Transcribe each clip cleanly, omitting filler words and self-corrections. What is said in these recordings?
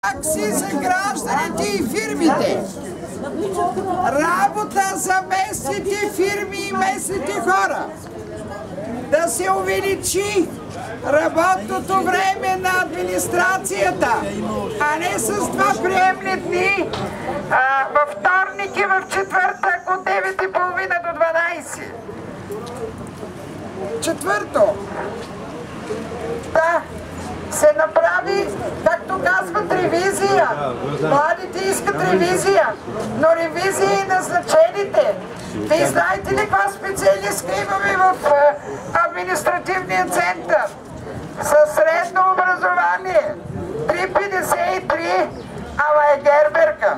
Такси за гражданите и фирмите. Работа за местните фирми и местните хора. Да се увеличи работното време на администрацията, а не с два приемни дни във вторник и в четвъртък от 9:30 до 12. Четвърто, да се направи, както казват, ревизия. Младите искат ревизия, но ревизия и назначените. Вие знаете ли каква специалистка имаме в административния център? Със средно образование 3,53, ама е герберка.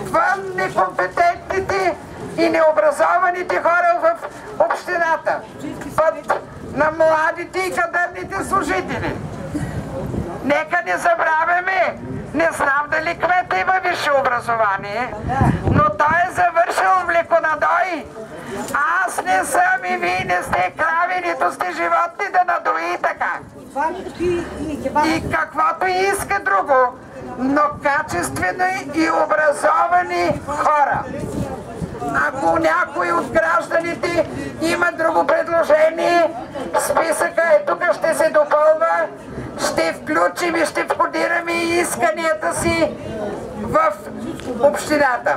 Вън некомпетентните и необразованите хора в общината. Път на младите и кадърните служители. Нека не забравяме, не знам дали кмета има висше образование, но той е завършил млеконадой. Аз не съм и вие не сте крави, нито сте животни да надои така. И каквото иска друго, но качествени и образовани хора. Ако някой от гражданите има друго предложение, списъка е тук, ще се допълва, ще включим и ще входираме исканията си в общината.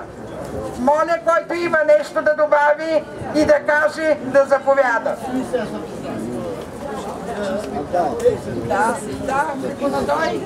Моля, който има нещо да добави и да каже, да заповяда. Да, млеконадой.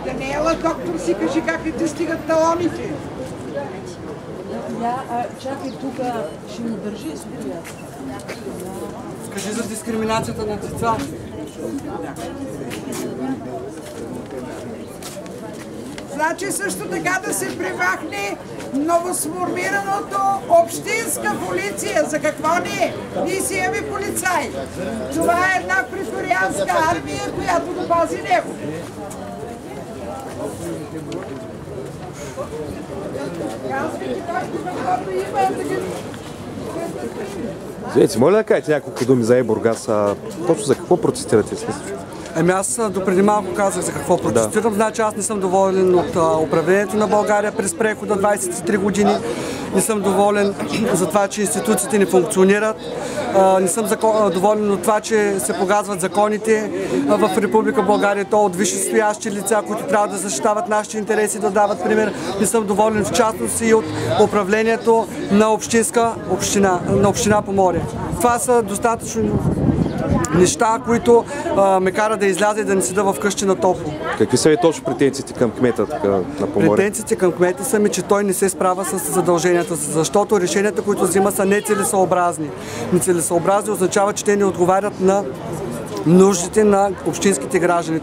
Даниела, доктор си кажи как ли ти стигат талоните? Чакай, тук ще ми държи стоят. Кажи за дискриминацията на деца. Значи също така да се премахне новосформираното общинска полиция. За какво не? Ние си имаме полицаи. Това е една преторианска армия, която да пази него. Извинете, моля да кажете няколко думи за Бургас. Точно за какво протестирате? Ами аз допреди малко казах за какво протестирам. Значи аз не съм доволен от управлението на България през прехода 23 години. Не съм доволен за това, че институциите не функционират. Не съм доволен от това, че се погазват законите в Република България. То от висшестоящи лица, които трябва да защитават нашите интереси, да дават пример. Не съм доволен в частност и от управлението на община Поморие. Това са достатъчно неща, които ме карат да изляза и да не седа в къщи на топло. Какви са ви точно претенциите към кмета на Поморие? Претенциите към кмета са ми, че той не се справя с задълженията си, защото решенията, които взима, са нецелесообразни. Нецелесообразни означава, че те не отговарят на нуждите на общинските граждани,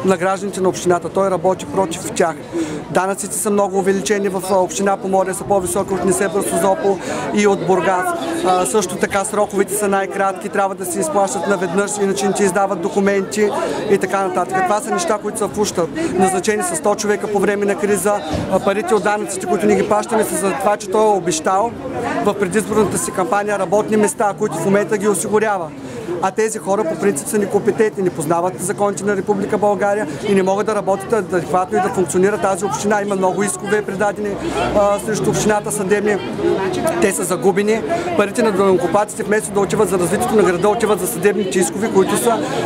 на гражданите на общината. Той работи против тях. Данъците са много увеличени в община Поморие, са по-високи от Несебър, Созопол и от Бургас. Също така сроковете са най-кратки, трябва да се изплащат наведнъж, иначе не ти издават документи и така нататък. Това са неща, които са в ущърб. Назначени са 100 човека по време на криза. Парите от данъците, които ни ги плащаме, са за това, че той е обещал в предизборната си кампания работни места, които в момента ги осигурява. А тези хора по принцип са некомпетентни, не познават законите на Република България и не могат да работят адекватно и да функционира тази община. Има много искове предадени срещу общината съдебни. Те са загубени. Парите на данъкоплатците вместо да отиват за развитието на града, отиват за съдебните искови, които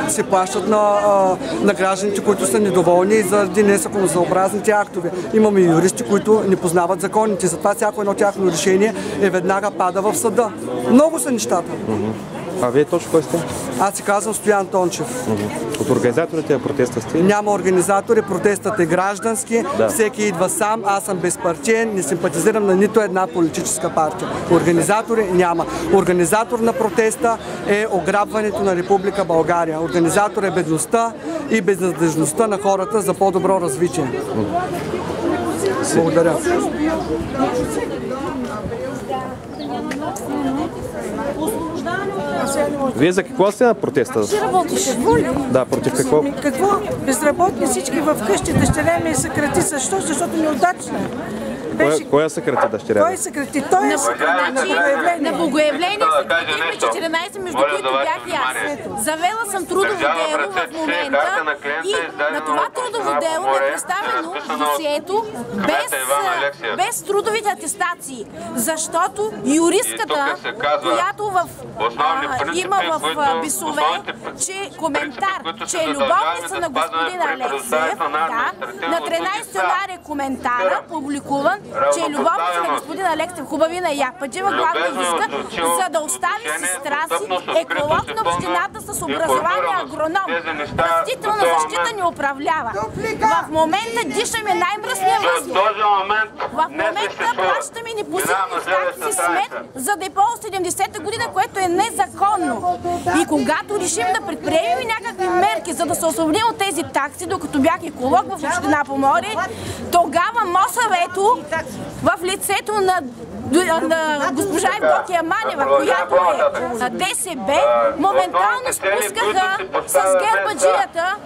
се плащат на гражданите, които са недоволни заради незаконосъобразните актове. Имаме юристи, които не познават законите. Затова всяко едно тяхно решение веднага пада в съда. Много са нещата. А вие точно кой сте? Аз си казвам Стоян Тончев. От организаторите на протеста сте? Няма организатори, протестът е граждански, всеки идва сам, аз съм безпартиен, не симпатизирам на нито една политическа партия. Организатори няма. Организатор на протеста е ограбването на Република България. Организатор е бедността и безнадежността на хората за по-добро развитие. Благодаря. Вие за какво сте на протеста? Ще работиш. Да, против какво? Какво? Безработни всички в къщи. Дъщеря ми съкрати. Защо? Защото неудачна. Кой я съкрати дъщеря? Кой съкрати? Той е съкрати на богоявление съкратихме 14, между които бях и аз. Завела съм трудово дело в момента и на това трудово дело ми е представено досието без трудовите атестации. Защото юристката, която има в Бисове, че коментар, че е любовница на господин Алексиев, на 13 януари коментара, публикуван, че е любовница на господин Алексиев Хубавина Япаджева, главна юристка, за да остави сестра си, еколог на общината с образование агроном. Растителна защита ни управлява. В момента дишаме най-мръсния въздух. В момента плащаме непосилни такси смет за депо от 70-та година, което е незаконно. И когато решим да предприемем някакви мерки, за да се освободим от тези такси, докато бях еколог в община Поморие, тогава МОСВ-то в лицето на госпожа Евдокия Манева, която е ДСБ, моментално спускаха с гербаджията,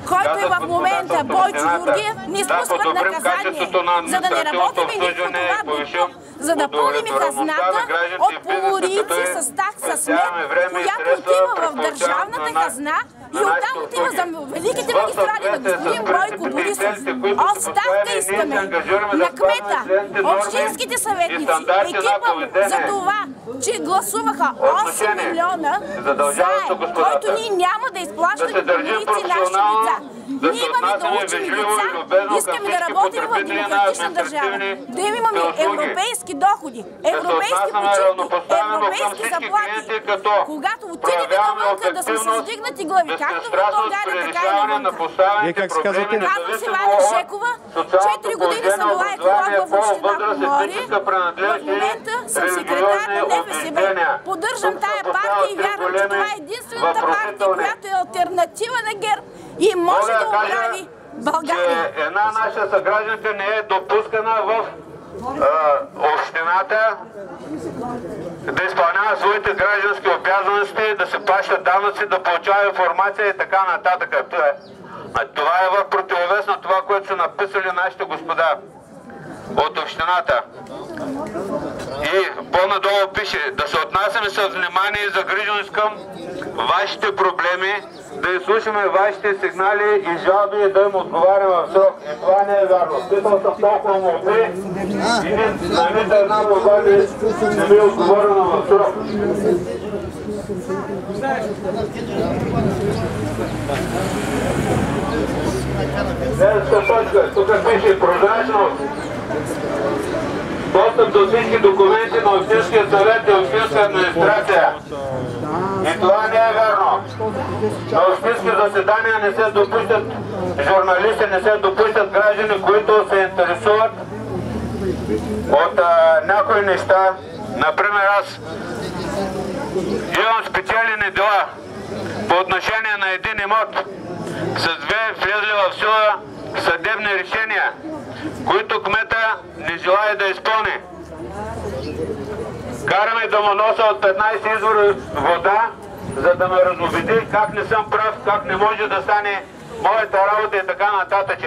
който е в момента Бойчо Георгиев, ни спускат наказание, за да не работим нито това, за да пълним хазната от поморийци с такса смет, която отива в държавната хазна и оттам отива за великите магистрали на господин Бойко Борисов. Оставка искаме на кмета, общинските съветници, екипа за това, че гласуваха 8 милиона заем, който ние няма да изплащаме поморийци наши деца. Ние имаме да учим деца, искаме да работим в демократична държава, да имаме европейски доходи, европейски почивки, европейски заплати. Когато отидем навънка да сме с вдигнати глави, както в България, така и навънка. Вие как се казвате? Казвам се Ваня Жекова, 4 години съм била еколог в община Поморие, в момента съм секретар на НФСБ. Поддържам тая партия и вярвам, че това е единствената партия, която е алтернатива на ГЕРБ и може да оправи България. Една наша съгражданка не е допускана в общината да изпълнява своите граждански обязаности, да се плащат данъци, да получава информация и така нататък. Това е в противовес на това, което са написали нашите господа от общината. И по-надолу пише да се отнасяме с внимание и загриженост към вашите проблеми, да изслушаме вашите сигнали и жалби и да им отговаряме в срок. И това не е вярно. Питал съм толкова молби и на нито една молба не ми е отговорена в срок. Следващата точка. Тук пише прозрачност. Достъп до всички документи на Общинския съвет и Общинска администрация. И това не е вярно. На общински заседания не се допускат журналисти, не се допускат граждани, които се интересуват от някои неща. Например, аз имам специални дела по отношение на един имот с две влезли в сила съдебни решения, които кмета не желая да изпълни. Караме да му нося от 15 извора вода, за да ме разубеди как не съм прав, как не може да стане моята работа и така нататък.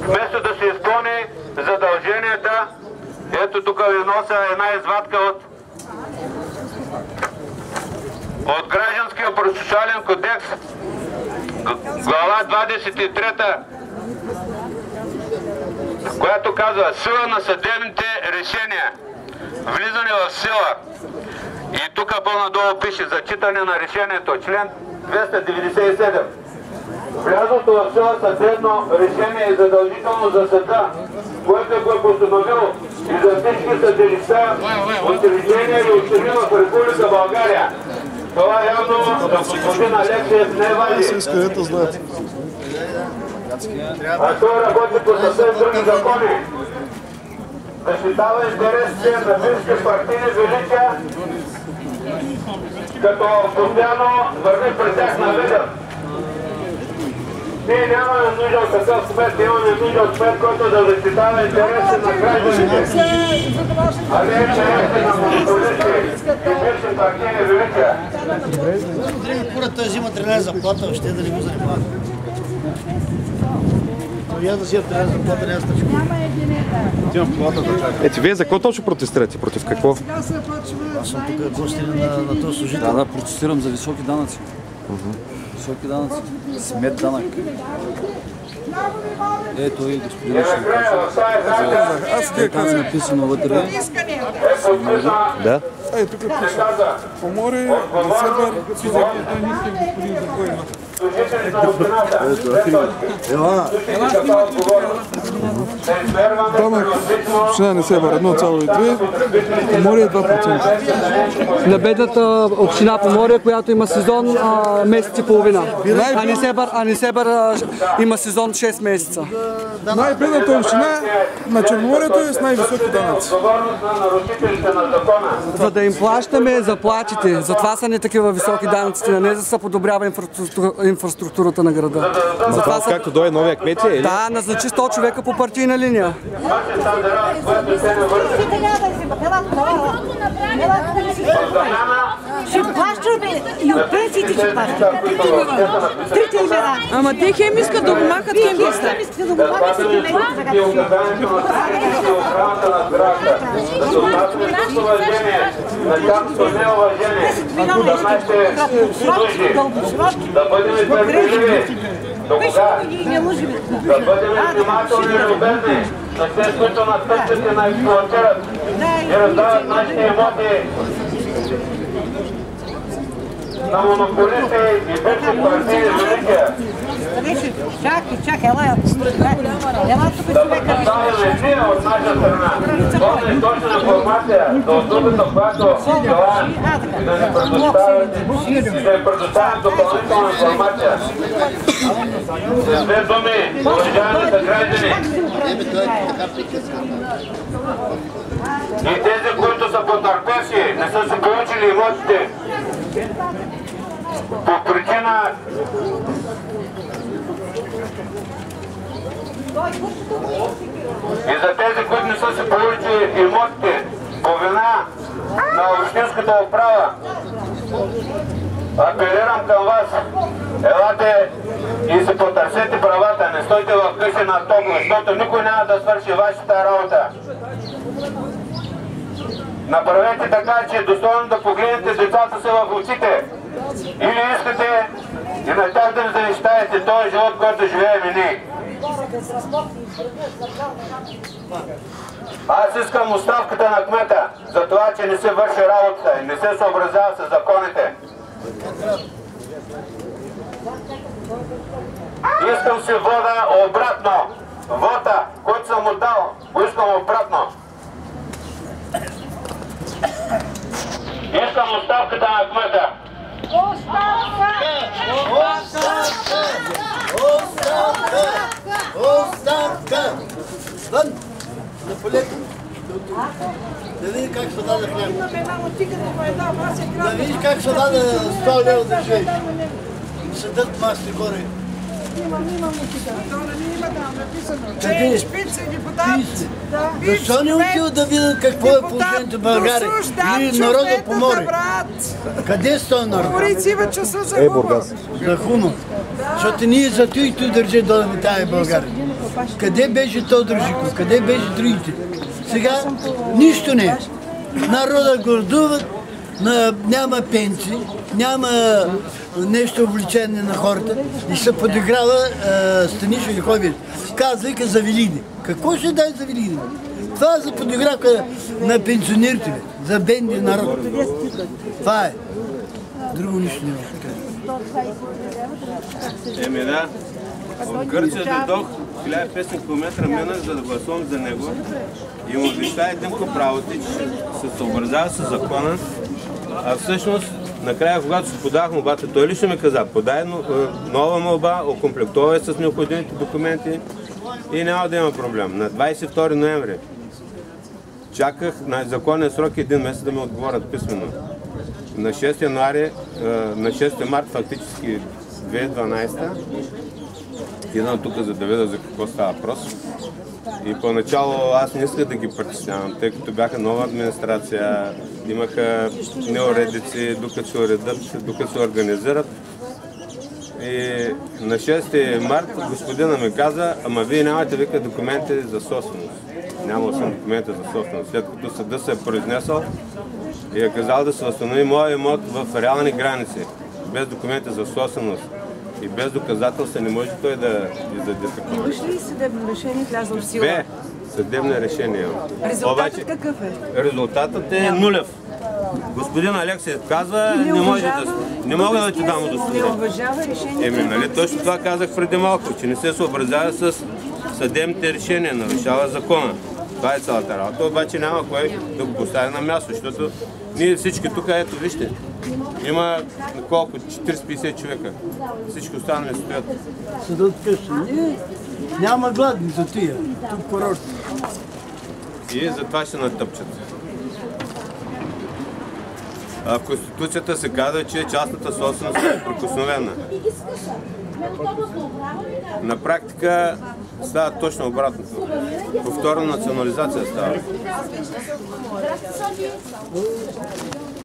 Вместо да се изпълни задълженията, ето тук ви нося една извадка от Гражданския процесуален кодекс, глава 23, която казва сила на съдебните решения, влизане в сила. И тук по-надолу пише зачитане на решението, член 297. Влязлото в сила съдебно решение е задължително за съда, което го е постановил и за всички съдилища, учреждения и общини в Република България. Това явно за господин Алексиев не важи. А той работи по съвсем други закони. Защитава интересите на бивши партийни величия, като постоянно върви при тях на вида. Ние нямаме нужда от такъв кмет, имаме нужда от кмет, който да защитава интереси на гражданите. А не интереси на монополисти и бивши партийни величия. Курата той взима 13 заплата, въобще да не го занимават. Я да взима 13 заплата, не е страшно. Ето, вие за какво точно протестирате? Против какво? Аз съм тук гостин на този служител. Да, протестирам за високи данъци. Високи данъци. Смет данък. Ето и господин ще кажа. Там е написано вътре. Да. Ей, тук пише. Поморе, Несебър, Сизък, господин Закойна. Данък община Несебър 1,2, Поморие 2%. На бедната община Поморие, която има сезон месец и половина. А Несебър има сезон 6 месеца. Най-бедната община на Черноморието е с най-високи данъци. За да им плащаме заплатите, затова са не такива високи данъците, не за да се подобрява инфраструктурата на града. Затова както дойде новия кмет е, или? Да, назначи 100 човека по партийна линия. Ще плащаме и от пенсиите ще плащаме. Трите имена. Ама те хем искат да го махат, хем искат да го махат и не да бъдем търпеливи. До кога? Да бъдем внимателни и любезни на тези, които настъпват и на експлоатират и раздават нашите имоти на монополисти и бивши партийни величия. Чакай, ела тук човека. Да поставяме ние от наша страна пълна и точна информация за услугата, която желаем и да ни предоставят допълнителна информация. С две думи, уважаемите граждани, и тези, които са потърпевши, не са си получили имотите по причина и за тези, които не са си получили имотите по вина на общинската управа, апелирам към вас, елате и си потърсете правата, не стойте в къщи на топло, защото никой няма да свърши вашата работа. Направете така, че достойно да погледнете децата си в очите. Или искате и на тях да не завещаете този живот, който живеем и ние. Аз искам оставката на кмета за това, че не се върши работата и не се съобразява с законите. Искам си вода обратно. Вода, който съм отдал, го искам обратно. Искам оставката на кмета. Оставка! Вън! На полето! Да види как се даде хляб. Да видиш как се даде 100 лева да живее. Седат масти горе. Че шпици ги подават. Защо не отива да видят какво е положението в България? Или народа по море? Къде са този народ? Бургас. За Хуно. Защото ние за той и той държи да тая България. Къде беше Тодор Живков? Къде беше другите? Сега нищо не е. Народа гордуват, няма пенсии, няма нещо увлечение на хората и се подиграва Станишо Яхович. Казва за Великден. Какво ще дай за Великден? Това е за подигравка на пенсионерите, за бедния народ. Това е. Друго нищо не е. Да. От Гърция дойдох 1500 км минах, за да гласувам за него и му обещая Димко правото, че се съобразява с закона, а всъщност накрая, когато се подах молбата, той лично ми каза, подай нова молба, окомплектовай с необходимите документи и няма да има проблем. На 22 ноември чаках на законен срок 1 месец да ми отговорят писменно. На 6 януари, на 6 март фактически 2012 Идвам тук, за да видя за какво става въпрос. И поначало аз не исках да ги притеснявам, тъй като бяха нова администрация, имаха неуредици, докато се уредят, докато се организират. И на 6 март господина ми каза, ама вие нямате, вика, документи за собственост. Нямал съм документи за собственост. След като съда се е произнесъл и е казал да се възстанови моя имот в реални граници, без документи за собственост и без доказателства, не може той да издаде такова. Имаш ли съдебно решение, влязло в сила? Бе, съдебно решение. Резултатът какъв е? Резултатът е нулев. Господин Алексеев казва, не мога да ти дам удостоверение. Не уважава решението. Нали точно това казах преди малко, че не се съобразява с съдебните решения, нарушава закона. Това е цялата работа, обаче няма кой да го постави на място, защото ние всички тук, ето вижте, има колко? 40-50 човека. Всички останали стоят. Съдът къща. Няма гладни за тия, тук курорт. И затова ще натъпчат. В Конституцията се казва, че частната собственост е прикосновена. На практика става точно обратното. Повторна национализация става.